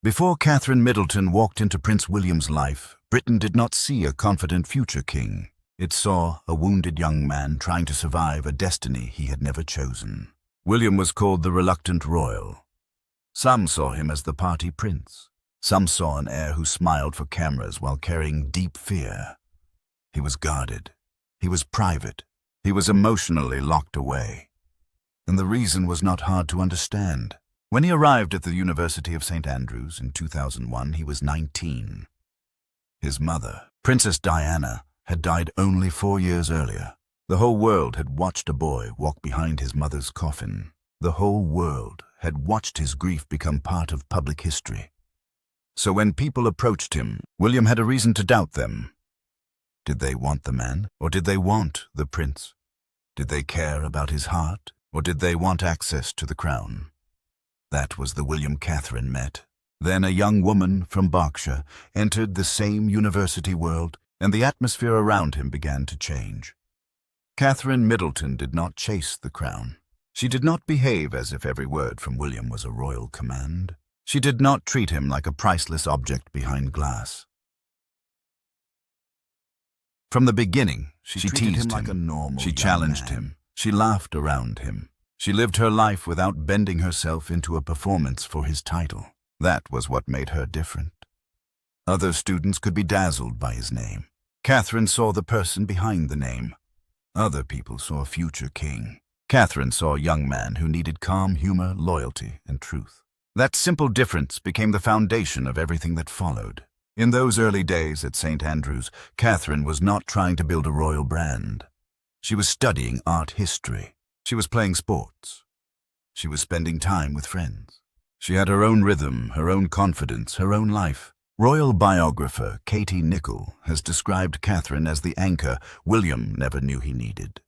Before Catherine Middleton walked into Prince William's life, Britain did not see a confident future king. It saw a wounded young man trying to survive a destiny he had never chosen. William was called the reluctant royal. Some saw him as the party prince. Some saw an heir who smiled for cameras while carrying deep fear. He was guarded. He was private. He was emotionally locked away. And the reason was not hard to understand. When he arrived at the University of St. Andrews in 2001, he was 19. His mother, Princess Diana, had died only 4 years earlier. The whole world had watched a boy walk behind his mother's coffin. The whole world had watched his grief become part of public history. So when people approached him, William had a reason to doubt them. Did they want the man, or did they want the prince? Did they care about his heart, or did they want access to the crown? That was the William Catherine met. Then a young woman from Berkshire entered the same university world, and the atmosphere around him began to change. Catherine Middleton did not chase the crown. She did not behave as if every word from William was a royal command. She did not treat him like a priceless object behind glass. From the beginning, she teased him like a normal She challenged him. She laughed around him. She lived her life without bending herself into a performance for his title. That was what made her different. Other students could be dazzled by his name. Catherine saw the person behind the name. Other people saw a future king. Catherine saw a young man who needed calm humor, loyalty, and truth. That simple difference became the foundation of everything that followed. In those early days at St. Andrews, Catherine was not trying to build a royal brand. She was studying art history. She was playing sports. She was spending time with friends. She had her own rhythm, her own confidence, her own life. Royal biographer Katie Nicholl has described Catherine as the anchor William never knew he needed.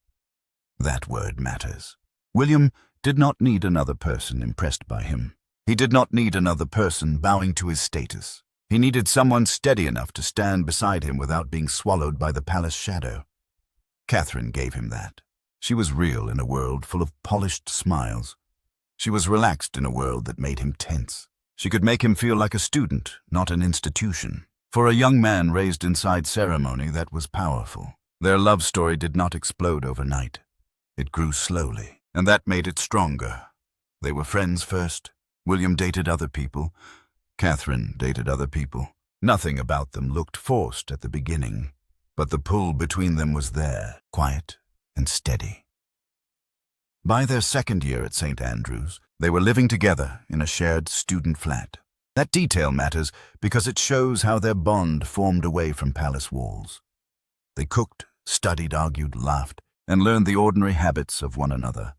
That word matters. William did not need another person impressed by him. He did not need another person bowing to his status. He needed someone steady enough to stand beside him without being swallowed by the palace shadow. Catherine gave him that. She was real in a world full of polished smiles. She was relaxed in a world that made him tense. She could make him feel like a student, not an institution. For a young man raised inside ceremony, that was powerful. Their love story did not explode overnight. It grew slowly, and that made it stronger. They were friends first. William dated other people. Catherine dated other people. Nothing about them looked forced at the beginning, but the pull between them was there, quiet and steady. By their second year at St. Andrews, they were living together in a shared student flat. That detail matters because it shows how their bond formed away from palace walls. They cooked, studied, argued, laughed, and learned the ordinary habits of one another.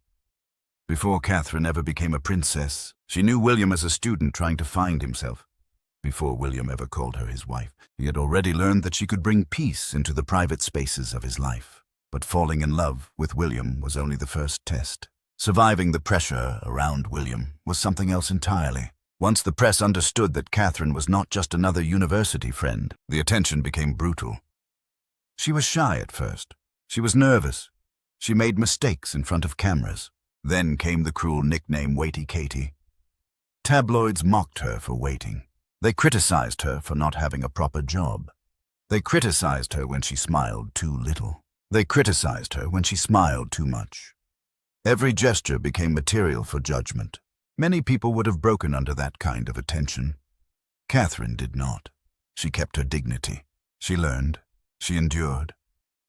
Before Catherine ever became a princess, she knew William as a student trying to find himself. Before William ever called her his wife, he had already learned that she could bring peace into the private spaces of his life. But falling in love with William was only the first test. Surviving the pressure around William was something else entirely. Once the press understood that Catherine was not just another university friend, the attention became brutal. She was shy at first. She was nervous. She made mistakes in front of cameras. Then came the cruel nickname Waity Katie. Tabloids mocked her for waiting. They criticized her for not having a proper job. They criticized her when she smiled too little. They criticized her when she smiled too much. Every gesture became material for judgment. Many people would have broken under that kind of attention. Catherine did not. She kept her dignity. She learned. She endured.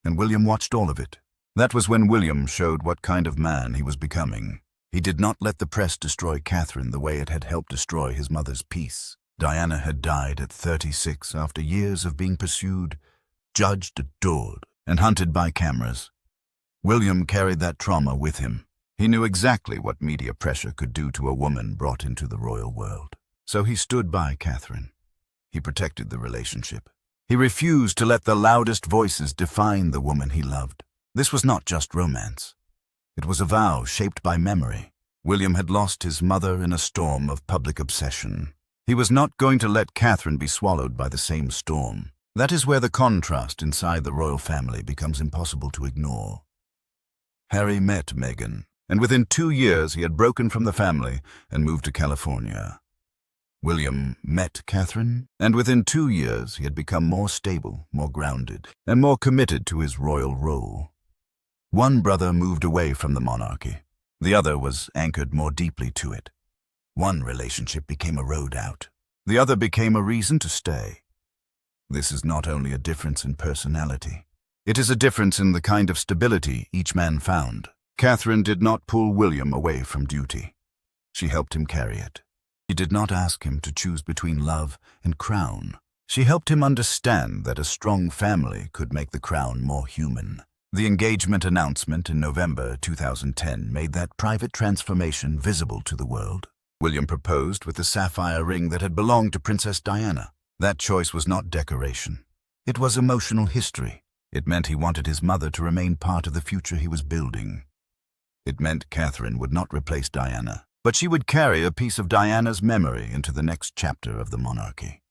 And William watched all of it. That was when William showed what kind of man he was becoming. He did not let the press destroy Catherine the way it had helped destroy his mother's peace. Diana had died at 36 after years of being pursued, judged, adored, and hunted by cameras. William carried that trauma with him. He knew exactly what media pressure could do to a woman brought into the royal world. So he stood by Catherine. He protected the relationship. He refused to let the loudest voices define the woman he loved. This was not just romance. It was a vow shaped by memory. William had lost his mother in a storm of public obsession. He was not going to let Catherine be swallowed by the same storm. That is where the contrast inside the royal family becomes impossible to ignore. Harry met Meghan, and within 2 years he had broken from the family and moved to California. William met Catherine, and within 2 years he had become more stable, more grounded, and more committed to his royal role. One brother moved away from the monarchy. The other was anchored more deeply to it. One relationship became a road out. The other became a reason to stay. This is not only a difference in personality. It is a difference in the kind of stability each man found. Catherine did not pull William away from duty. She helped him carry it. She did not ask him to choose between love and crown. She helped him understand that a strong family could make the crown more human. The engagement announcement in November 2010 made that private transformation visible to the world. William proposed with the sapphire ring that had belonged to Princess Diana. That choice was not decoration. It was emotional history. It meant he wanted his mother to remain part of the future he was building. It meant Catherine would not replace Diana, but she would carry a piece of Diana's memory into the next chapter of the monarchy.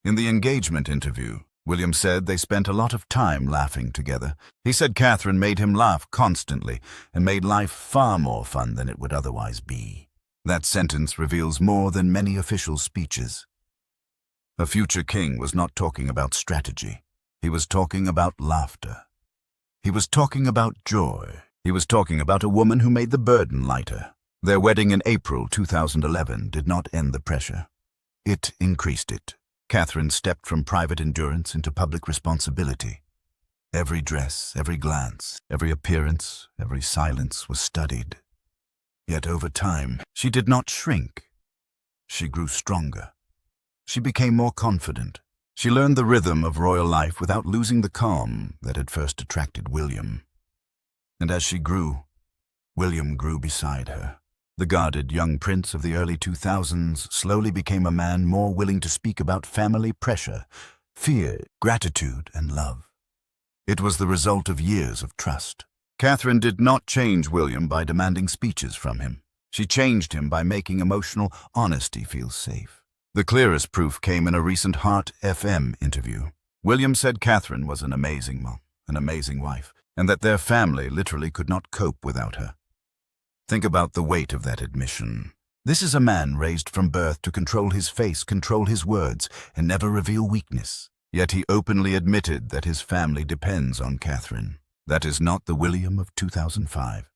In the engagement interview, William said they spent a lot of time laughing together. He said Catherine made him laugh constantly and made life far more fun than it would otherwise be. That sentence reveals more than many official speeches. A future king was not talking about strategy. He was talking about laughter. He was talking about joy. He was talking about a woman who made the burden lighter. Their wedding in April 2011 did not end the pressure. It increased it. Catherine stepped from private endurance into public responsibility. Every dress, every glance, every appearance, every silence was studied. Yet over time, she did not shrink. She grew stronger. She became more confident. She learned the rhythm of royal life without losing the calm that had first attracted William. And as she grew, William grew beside her. The guarded young prince of the early 2000s slowly became a man more willing to speak about family pressure, fear, gratitude, and love. It was the result of years of trust. Catherine did not change William by demanding speeches from him. She changed him by making emotional honesty feel safe. The clearest proof came in a recent Heart FM interview. William said Catherine was an amazing mom, an amazing wife, and that their family literally could not cope without her. Think about the weight of that admission. This is a man raised from birth to control his face, control his words, and never reveal weakness. Yet he openly admitted that his family depends on Catherine. That is not the William of 2005.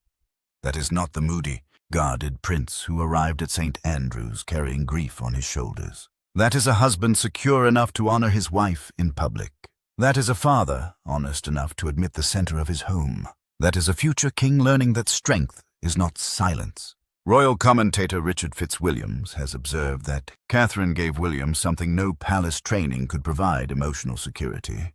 That is not the moody, guarded prince who arrived at St. Andrews carrying grief on his shoulders. That is a husband secure enough to honor his wife in public. That is a father honest enough to admit the center of his home. That is a future king learning that strength is not silence. Royal commentator Richard Fitzwilliams has observed that Catherine gave William something no palace training could provide: emotional security.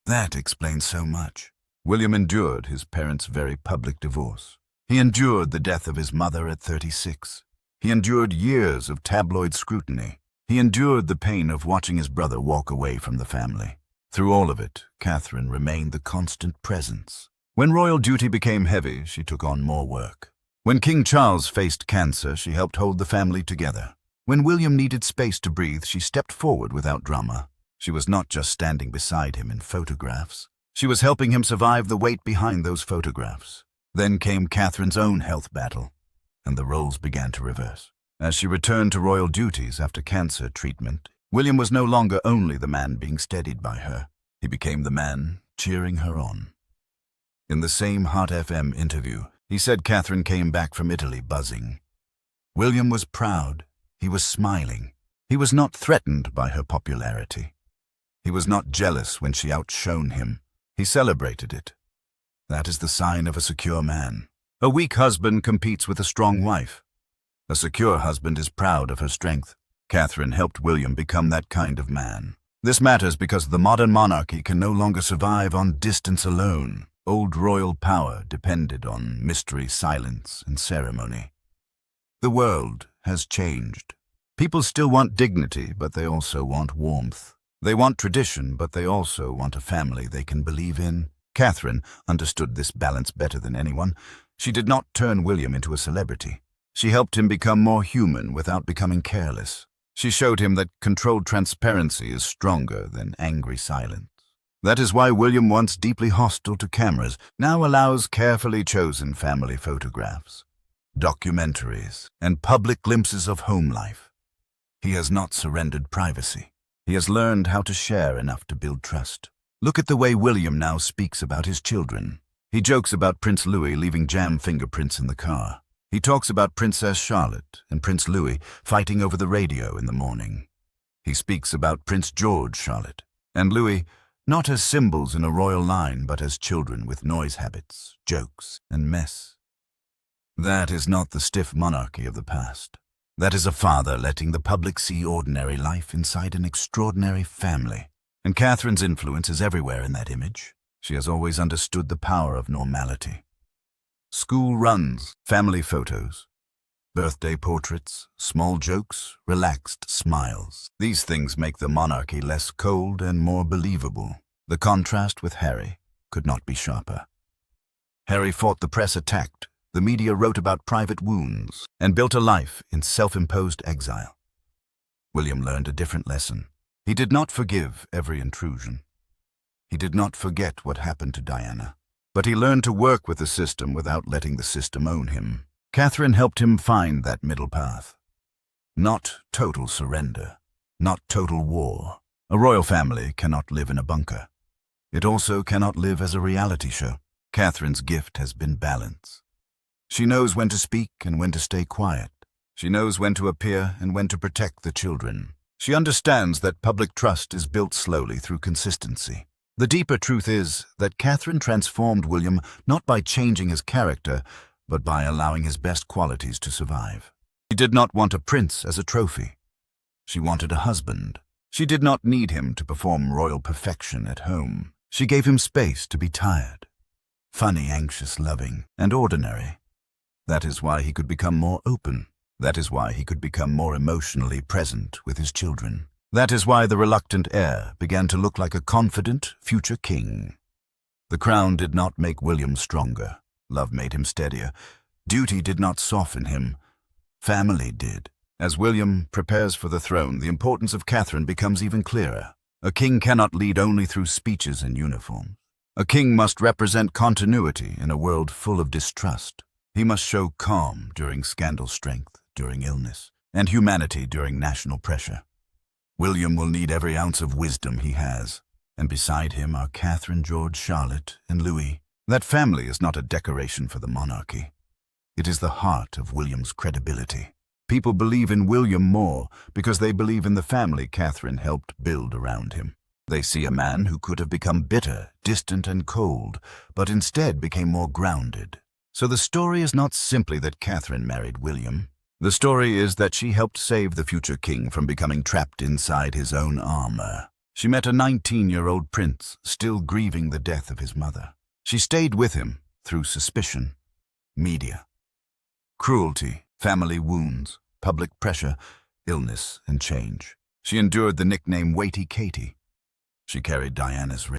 That explains so much. William endured his parents' very public divorce. He endured the death of his mother at 36. He endured years of tabloid scrutiny. He endured the pain of watching his brother walk away from the family. Through all of it, Catherine remained the constant presence. When royal duty became heavy, she took on more work. When King Charles faced cancer, she helped hold the family together. When William needed space to breathe, she stepped forward without drama. She was not just standing beside him in photographs. She was helping him survive the weight behind those photographs. Then came Catherine's own health battle, and the roles began to reverse. As she returned to royal duties after cancer treatment, William was no longer only the man being steadied by her. He became the man cheering her on. In the same Hot FM interview, he said Catherine came back from Italy buzzing. William was proud. He was smiling. He was not threatened by her popularity. He was not jealous when she outshone him. He celebrated it. That is the sign of a secure man. A weak husband competes with a strong wife. A secure husband is proud of her strength. Catherine helped William become that kind of man. This matters because the modern monarchy can no longer survive on distance alone. Old royal power depended on mystery, silence, and ceremony. The world has changed. People still want dignity, but they also want warmth. They want tradition, but they also want a family they can believe in. Catherine understood this balance better than anyone. She did not turn William into a celebrity. She helped him become more human without becoming careless. She showed him that controlled transparency is stronger than angry silence. That is why William, once deeply hostile to cameras, now allows carefully chosen family photographs, documentaries, and public glimpses of home life. He has not surrendered privacy. He has learned how to share enough to build trust. Look at the way William now speaks about his children. He jokes about Prince Louis leaving jam fingerprints in the car. He talks about Princess Charlotte and Prince Louis fighting over the radio in the morning. He speaks about Prince George, Charlotte, and Louis not as symbols in a royal line, but as children with noise habits, jokes, and mess. That is not the stiff monarchy of the past. That is a father letting the public see ordinary life inside an extraordinary family. And Catherine's influence is everywhere in that image. She has always understood the power of normality. School runs, family photos, birthday portraits, small jokes, relaxed smiles. These things make the monarchy less cold and more believable. The contrast with Harry could not be sharper. Harry fought the press attacked, the media wrote about private wounds, and built a life in self-imposed exile. William learned a different lesson. He did not forgive every intrusion. He did not forget what happened to Diana. But he learned to work with the system without letting the system own him. Catherine helped him find that middle path. Not total surrender, not total war. A royal family cannot live in a bunker. It also cannot live as a reality show. Catherine's gift has been balance. She knows when to speak and when to stay quiet. She knows when to appear and when to protect the children. She understands that public trust is built slowly through consistency. The deeper truth is that Catherine transformed William not by changing his character, but by allowing his best qualities to survive. She did not want a prince as a trophy. She wanted a husband. She did not need him to perform royal perfection at home. She gave him space to be tired, funny, anxious, loving, and ordinary. That is why he could become more open. That is why he could become more emotionally present with his children. That is why the reluctant heir began to look like a confident future king. The crown did not make William stronger. Love made him steadier. Duty did not soften him. Family did. As William prepares for the throne, the importance of Catherine becomes even clearer. A king cannot lead only through speeches and uniforms. A king must represent continuity in a world full of distrust. He must show calm during scandal, strength during illness, and humanity during national pressure. William will need every ounce of wisdom he has, and beside him are Catherine, George, Charlotte, and Louis. That family is not a decoration for the monarchy. It is the heart of William's credibility. People believe in William more because they believe in the family Catherine helped build around him. They see a man who could have become bitter, distant, and cold, but instead became more grounded. So the story is not simply that Catherine married William. The story is that she helped save the future king from becoming trapped inside his own armor. She met a 19-year-old prince, still grieving the death of his mother. She stayed with him through suspicion, media, cruelty, family wounds, public pressure, illness, and change. She endured the nickname Weighty Katie. She carried Diana's